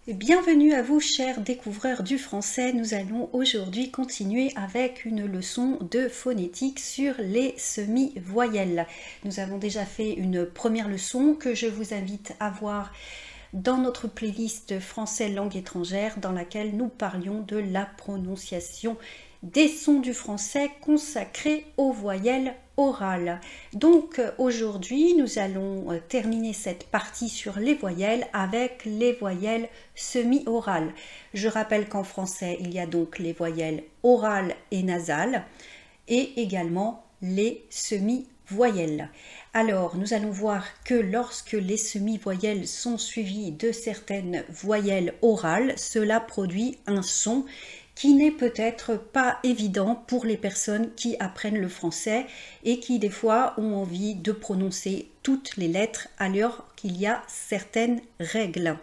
Bienvenue à vous, chers découvreurs du français. Nous allons aujourd'hui continuer avec une leçon de phonétique sur les semi-voyelles. Nous avons déjà fait une première leçon que je vous invite à voir dans notre playlist français langue étrangère dans laquelle nous parlions de la prononciation des sons du français consacrés aux voyelles orales. Donc aujourd'hui nous allons terminer cette partie sur les voyelles avec les voyelles semi-orales. Je rappelle qu'en français il y a donc les voyelles orales et nasales et également les semi-voyelles. Alors, nous allons voir que lorsque les semi-voyelles sont suivies de certaines voyelles orales, cela produit un son qui n'est peut-être pas évident pour les personnes qui apprennent le français et qui des fois ont envie de prononcer toutes les lettres alors qu'il y a certaines règles.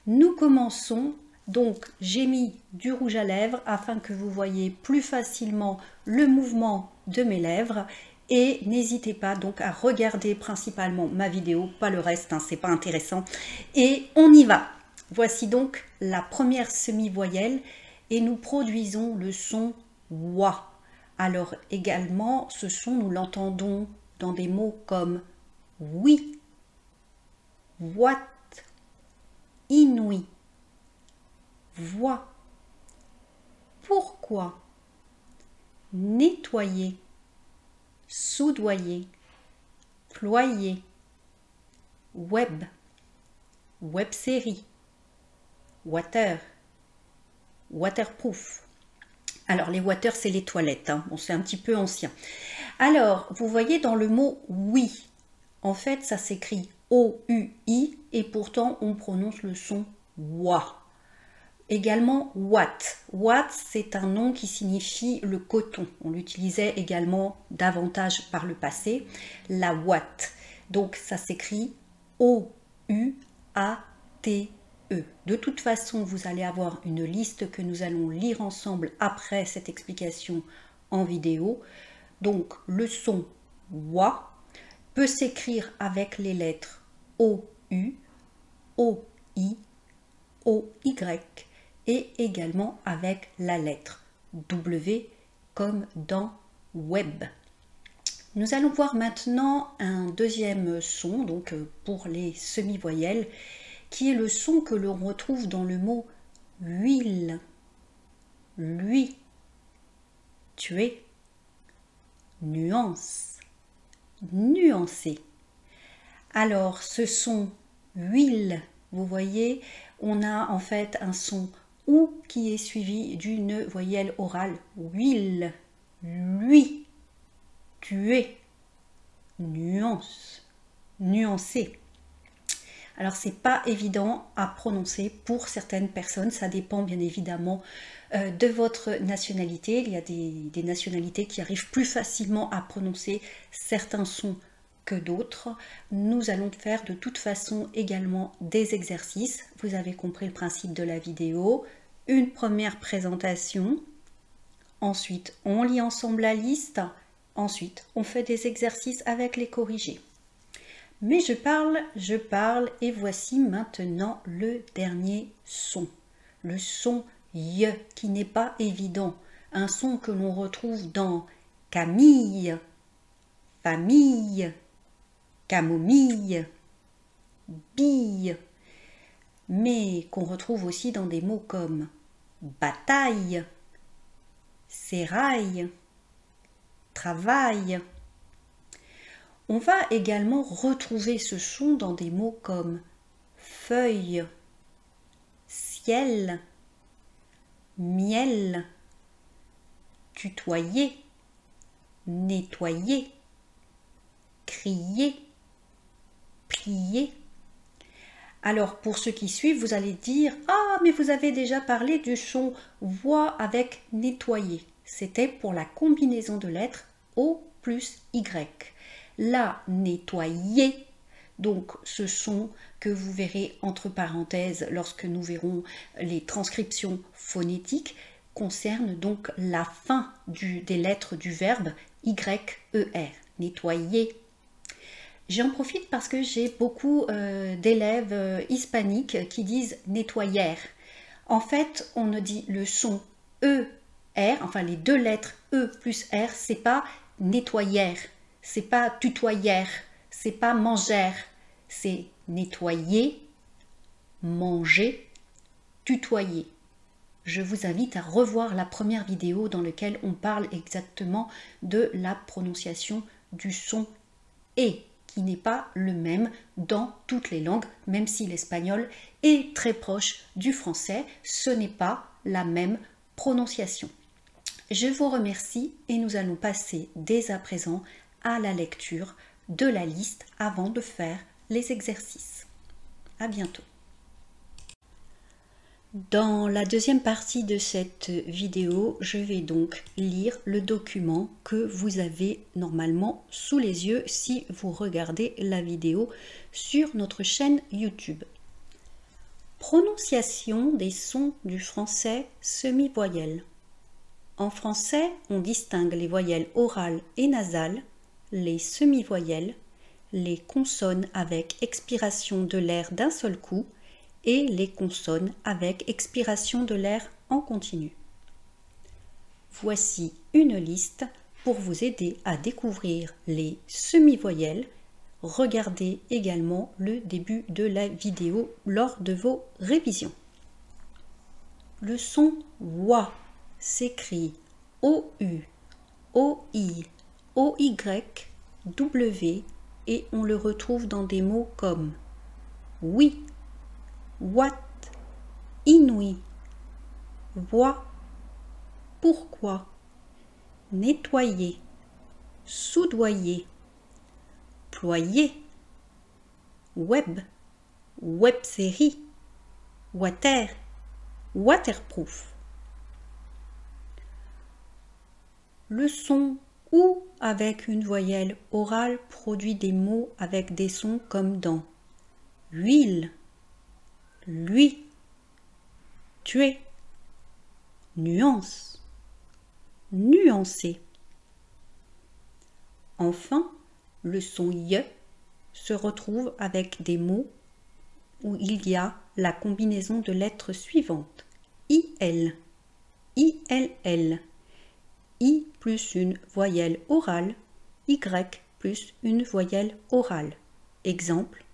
Nous commençons. Donc j'ai mis du rouge à lèvres afin que vous voyez plus facilement le mouvement de mes lèvres et n'hésitez pas donc à regarder principalement ma vidéo, pas le reste, hein, c'est pas intéressant. Et on y va. Voici donc la première semi-voyelle et nous produisons le son wa. Alors également ce son nous l'entendons dans des mots comme oui, what, inouï, voix, pourquoi, nettoyer, soudoyer, ployer, web, web-série, water, waterproof. Alors les water c'est les toilettes, hein. Bon, c'est un petit peu ancien. Alors vous voyez dans le mot oui, en fait ça s'écrit O-U-I et pourtant on prononce le son wa. Également Watt. Watt, c'est un nom qui signifie le coton. On l'utilisait également davantage par le passé. La Watt. Donc ça s'écrit O-U-A-T-E. De toute façon, vous allez avoir une liste que nous allons lire ensemble après cette explication en vidéo. Donc le son Wa peut s'écrire avec les lettres O-U, O-I, O-Y et également avec la lettre W comme dans web. Nous allons voir maintenant un deuxième son donc pour les semi-voyelles qui est le son que l'on retrouve dans le mot huile, lui, tuer, nuance, nuancer. Alors ce son huile, vous voyez, on a en fait un son ou qui est suivi d'une voyelle orale. Huile, lui, tuer, nuance, nuancer. Alors c'est pas évident à prononcer pour certaines personnes, ça dépend bien évidemment de votre nationalité. Il y a des nationalités qui arrivent plus facilement à prononcer certains sons que d'autres. Nous allons faire de toute façon également des exercices. Vous avez compris le principe de la vidéo. Une première présentation. Ensuite, on lit ensemble la liste. Ensuite, on fait des exercices avec les corrigés. Mais je parle et voici maintenant le dernier son. Le son Y qui n'est pas évident. Un son que l'on retrouve dans Camille, famille, camomille, bille, mais qu'on retrouve aussi dans des mots comme bataille, sérail, travail. On va également retrouver ce son dans des mots comme feuille, ciel, miel, tutoyer, nettoyer, crier, plier. Alors pour ceux qui suivent, vous allez dire « Ah, mais vous avez déjà parlé du son voix avec nettoyer ». C'était pour la combinaison de lettres O plus Y. Là, nettoyer, donc ce son que vous verrez entre parenthèses lorsque nous verrons les transcriptions phonétiques, concerne donc la fin des lettres du verbe Y-E-R, nettoyer. J'en profite parce que j'ai beaucoup d'élèves hispaniques qui disent nettoyère. En fait, on ne dit le son E, R, enfin les deux lettres E plus R, c'est pas nettoyère, c'est pas tutoyère, c'est pas mangère, c'est nettoyer, manger, tutoyer. Je vous invite à revoir la première vidéo dans laquelle on parle exactement de la prononciation du son E, qui n'est pas le même dans toutes les langues, même si l'espagnol est très proche du français, ce n'est pas la même prononciation. Je vous remercie et nous allons passer dès à présent à la lecture de la liste avant de faire les exercices. À bientôt. Dans la deuxième partie de cette vidéo, je vais donc lire le document que vous avez normalement sous les yeux si vous regardez la vidéo sur notre chaîne YouTube. Prononciation des sons du français semi-voyelle. En français, on distingue les voyelles orales et nasales, les semi-voyelles, les consonnes avec expiration de l'air d'un seul coup, et les consonnes avec expiration de l'air en continu. Voici une liste pour vous aider à découvrir les semi-voyelles. Regardez également le début de la vidéo lors de vos révisions. Le son OUA s'écrit O-U, O-I, O-Y, W et on le retrouve dans des mots comme oui, what, inouï, voix, pourquoi, nettoyer, soudoyer, ployer, web, web-série, water, waterproof. Le son OU avec une voyelle orale produit des mots avec des sons comme dans huile, lui, tuer, nuance, nuancer. Enfin, le son Y se retrouve avec des mots où il y a la combinaison de lettres suivantes. IL, ILL, I plus une voyelle orale, Y plus une voyelle orale. Exemple,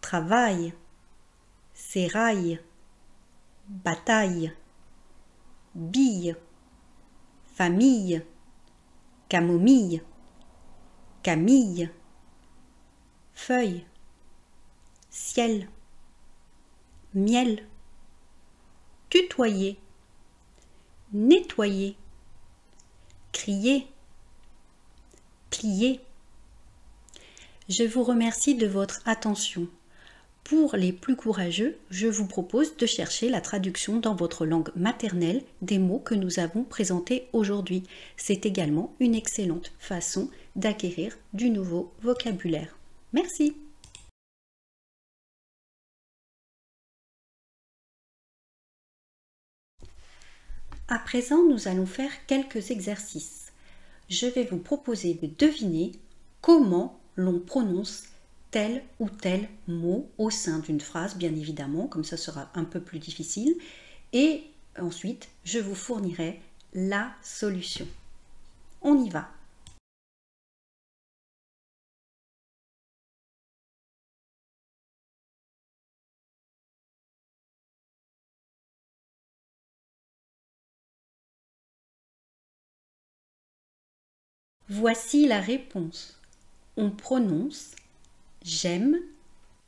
travail, sérail, bataille, bille, famille, camomille, camille, feuille, ciel, miel, tutoyer, nettoyer, crier, plier. Je vous remercie de votre attention. Pour les plus courageux, je vous propose de chercher la traduction dans votre langue maternelle des mots que nous avons présentés aujourd'hui. C'est également une excellente façon d'acquérir du nouveau vocabulaire. Merci. À présent, nous allons faire quelques exercices. Je vais vous proposer de deviner comment l'on prononce tel ou tel mot au sein d'une phrase, bien évidemment, comme ça sera un peu plus difficile. Et ensuite, je vous fournirai la solution. On y va. Voici la réponse. On prononce « j'aime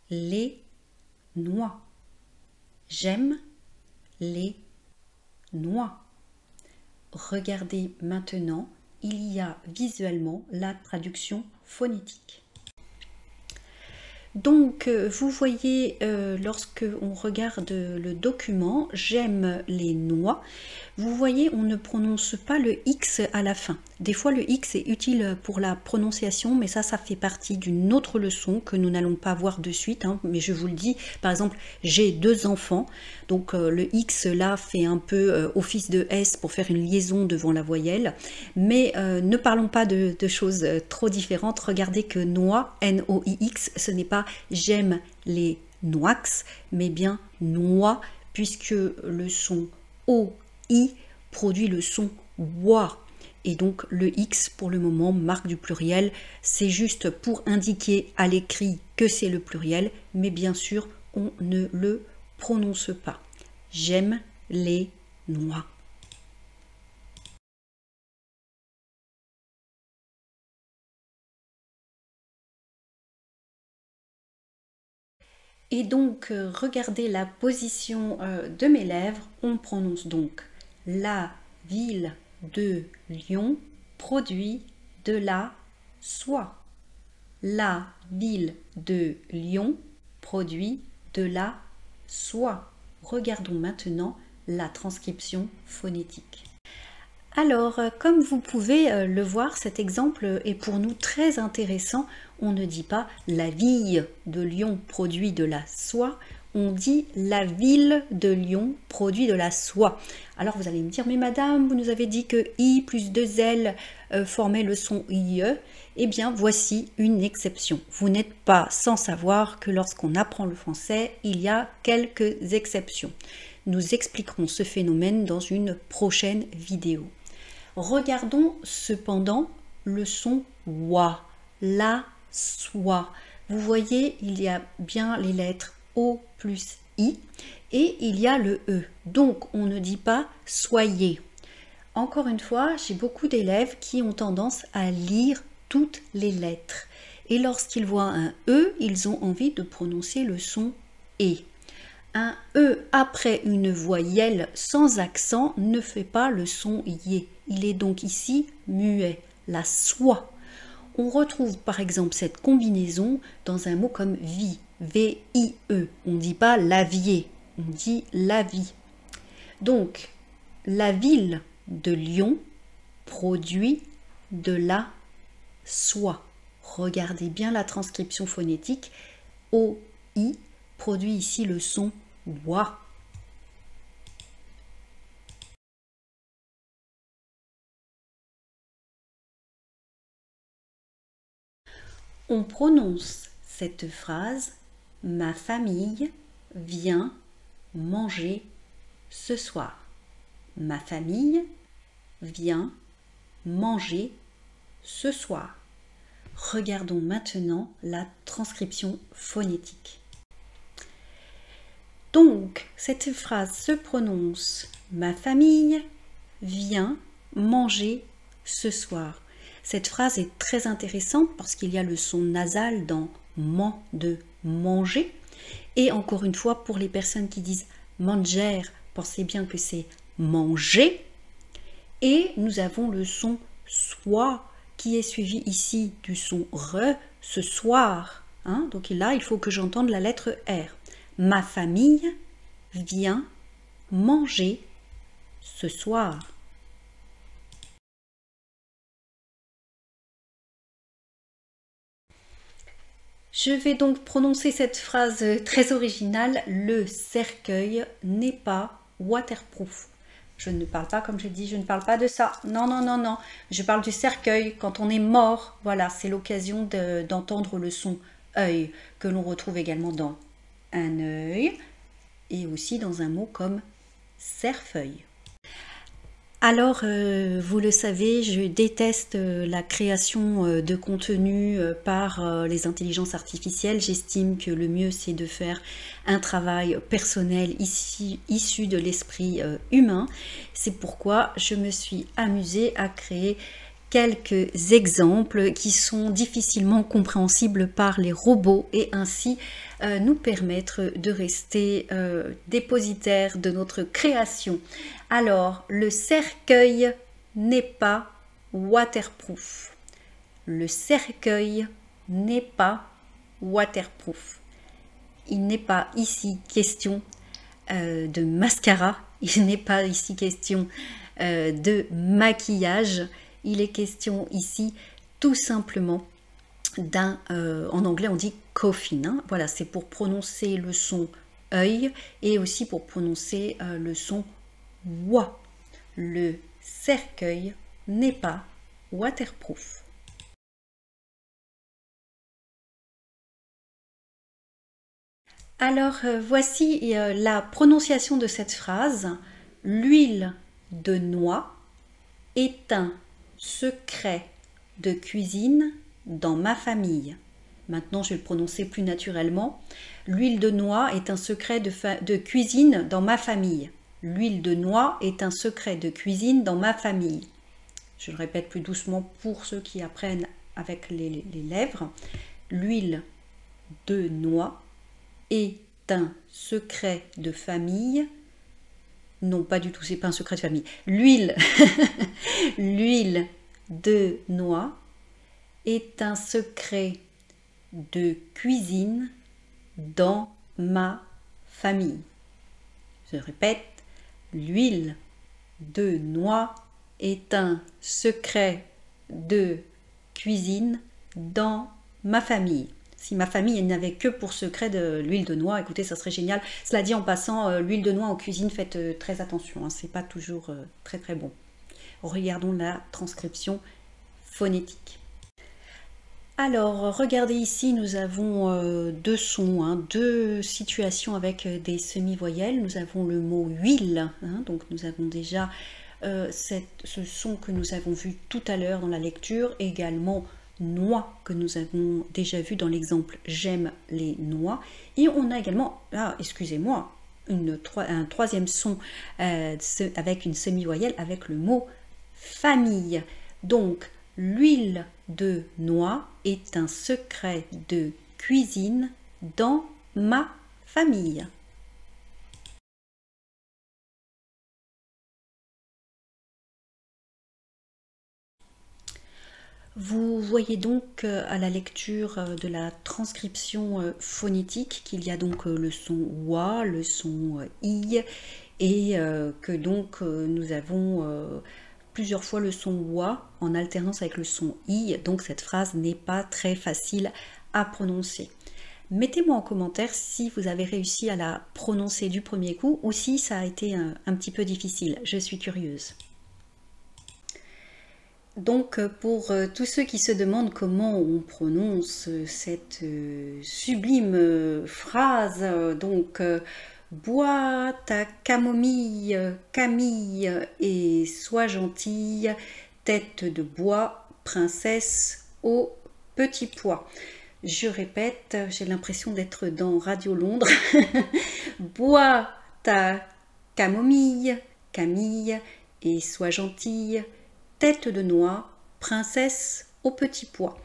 les noix ». J'aime les noix. Regardez maintenant, il y a visuellement la traduction phonétique. Donc, vous voyez, lorsque on regarde le document, j'aime les noix, vous voyez, on ne prononce pas le X à la fin. Des fois, le X est utile pour la prononciation, mais ça fait partie d'une autre leçon que nous n'allons pas voir de suite, hein, mais je vous le dis, par exemple, j'ai 2 enfants, donc le X là fait un peu office de S pour faire une liaison devant la voyelle, mais ne parlons pas de choses trop différentes. Regardez que noix, N-O-I-X, ce n'est pas j'aime les noix, mais bien noix, puisque le son O-I produit le son WA. Et donc le X pour le moment marque du pluriel, c'est juste pour indiquer à l'écrit que c'est le pluriel, mais bien sûr on ne le prononce pas. J'aime les noix. Et donc, regardez la position de mes lèvres. On prononce donc la ville de Lyon produit de la soie. La ville de Lyon produit de la soie. Regardons maintenant la transcription phonétique. Alors, comme vous pouvez le voir, cet exemple est pour nous très intéressant. On ne dit pas « la ville de Lyon produit de la soie », on dit « la ville de Lyon produit de la soie ». Alors vous allez me dire « mais madame, vous nous avez dit que I plus 2 L formait le son IE ». Eh bien, voici une exception. Vous n'êtes pas sans savoir que lorsqu'on apprend le français, il y a quelques exceptions. Nous expliquerons ce phénomène dans une prochaine vidéo. Regardons cependant le son WA, la soie. Vous voyez, il y a bien les lettres O plus I et il y a le E. Donc, on ne dit pas soyez. Encore une fois, j'ai beaucoup d'élèves qui ont tendance à lire toutes les lettres. Et lorsqu'ils voient un E, ils ont envie de prononcer le son E. Un E après une voyelle sans accent ne fait pas le son yé. Il est donc ici muet, la soie. On retrouve par exemple cette combinaison dans un mot comme vie, V-I-E. On ne dit pas lavier, on dit la vie. Donc, la ville de Lyon produit de la soie. Regardez bien la transcription phonétique. O-I produit ici le son WA. On prononce cette phrase « Ma famille vient manger ce soir ». Ma famille vient manger ce soir. Regardons maintenant la transcription phonétique. Donc, cette phrase se prononce « Ma famille vient manger ce soir ». Cette phrase est très intéressante parce qu'il y a le son nasal dans « man » de « manger ». Et encore une fois, pour les personnes qui disent « manger », pensez bien que c'est « manger ». Et nous avons le son « soit » qui est suivi ici du son « re », ce soir. Hein? Donc là, il faut que j'entende la lettre R. Ma famille vient manger ce soir. Je vais donc prononcer cette phrase très originale. Le cercueil n'est pas waterproof. Je ne parle pas, comme j'ai dit, je ne parle pas de ça. Non, non, non, non. Je parle du cercueil quand on est mort. Voilà, c'est l'occasion d'entendre le son œil que l'on retrouve également dans un œil et aussi dans un mot comme cerfeuil. Alors, vous le savez, je déteste la création de contenu par les intelligences artificielles. J'estime que le mieux, c'est de faire un travail personnel issu de l'esprit humain. C'est pourquoi je me suis amusée à créer quelques exemples qui sont difficilement compréhensibles par les robots et ainsi nous permettre de rester dépositaires de notre création. Alors, le cercueil n'est pas waterproof. Le cercueil n'est pas waterproof. Il n'est pas ici question de mascara, il n'est pas ici question de maquillage, il est question ici tout simplement d'un, en anglais on dit coffin, hein. Voilà, c'est pour prononcer le son œil et aussi pour prononcer le son wa. Le cercueil n'est pas waterproof. Alors voici la prononciation de cette phrase. L'huile de noix est un secret de cuisine dans ma famille. Maintenant, je vais le prononcer plus naturellement. L'huile de noix est un secret de cuisine dans ma famille. L'huile de noix est un secret de cuisine dans ma famille. Je le répète plus doucement pour ceux qui apprennent avec les lèvres. L'huile de noix est un secret de famille. Non, pas du tout, c'est pas un secret de famille. L'huile de noix est un secret de cuisine dans ma famille. Je répète, l'huile de noix est un secret de cuisine dans ma famille. Si ma famille n'avait que pour secret de l'huile de noix, écoutez, ça serait génial. Cela dit, en passant, l'huile de noix en cuisine, faites très attention, hein, c'est pas toujours très très bon. Regardons la transcription phonétique. Alors, regardez ici, nous avons deux sons, hein, deux situations avec des semi-voyelles. Nous avons le mot huile, hein, donc nous avons déjà ce son que nous avons vu tout à l'heure dans la lecture, également noix que nous avons déjà vu dans l'exemple j'aime les noix, et on a également, excusez-moi, un troisième son avec une semi-voyelle avec le mot famille. Donc l'huile de noix est un secret de cuisine dans ma famille. Vous voyez donc à la lecture de la transcription phonétique qu'il y a donc le son wa, le son i, et que donc nous avons plusieurs fois le son wa en alternance avec le son i, donc cette phrase n'est pas très facile à prononcer. Mettez-moi en commentaire si vous avez réussi à la prononcer du premier coup ou si ça a été un petit peu difficile, je suis curieuse. Donc pour tous ceux qui se demandent comment on prononce cette sublime phrase, donc bois ta camomille, Camille, et sois gentille, tête de bois, princesse au petit pois. Je répète, j'ai l'impression d'être dans Radio Londres. Bois ta camomille, Camille, et sois gentille, tête de noix, princesse au petit pois.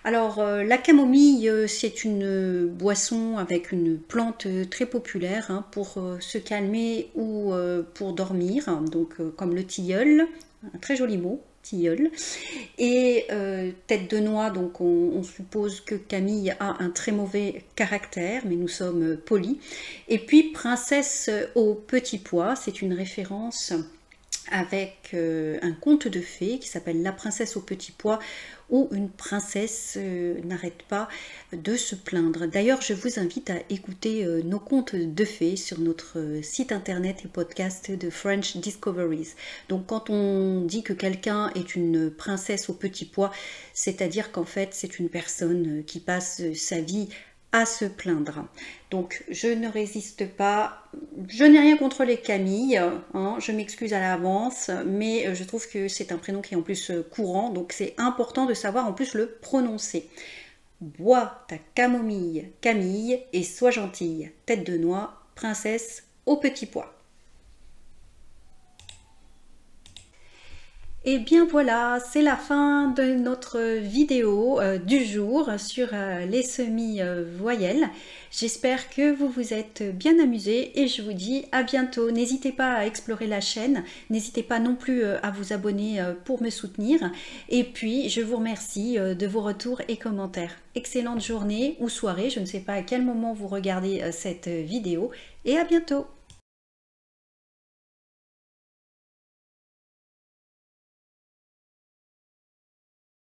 Alors la camomille, c'est une boisson avec une plante très populaire hein, pour se calmer ou pour dormir, donc comme le tilleul, un très joli mot, tilleul. Et tête de noix, donc on suppose que Camille a un très mauvais caractère, mais nous sommes polis. Et puis princesse au petit pois, c'est une référence avec un conte de fées qui s'appelle La princesse au petit pois, où une princesse n'arrête pas de se plaindre. D'ailleurs, je vous invite à écouter nos contes de fées sur notre site internet et podcast de French Discoveries. Donc quand on dit que quelqu'un est une princesse au petit pois, c'est-à-dire qu'en fait c'est une personne qui passe sa vie à se plaindre. Donc je ne résiste pas, je n'ai rien contre les Camille, hein, je m'excuse à l'avance, mais je trouve que c'est un prénom qui est en plus courant, donc c'est important de savoir en plus le prononcer. Bois ta camomille, Camille, et sois gentille, tête de noix, princesse au petit pois. Et bien voilà, c'est la fin de notre vidéo du jour sur les semi-voyelles. J'espère que vous vous êtes bien amusés et je vous dis à bientôt. N'hésitez pas à explorer la chaîne, n'hésitez pas non plus à vous abonner pour me soutenir. Et puis, je vous remercie de vos retours et commentaires. Excellente journée ou soirée, je ne sais pas à quel moment vous regardez cette vidéo et à bientôt.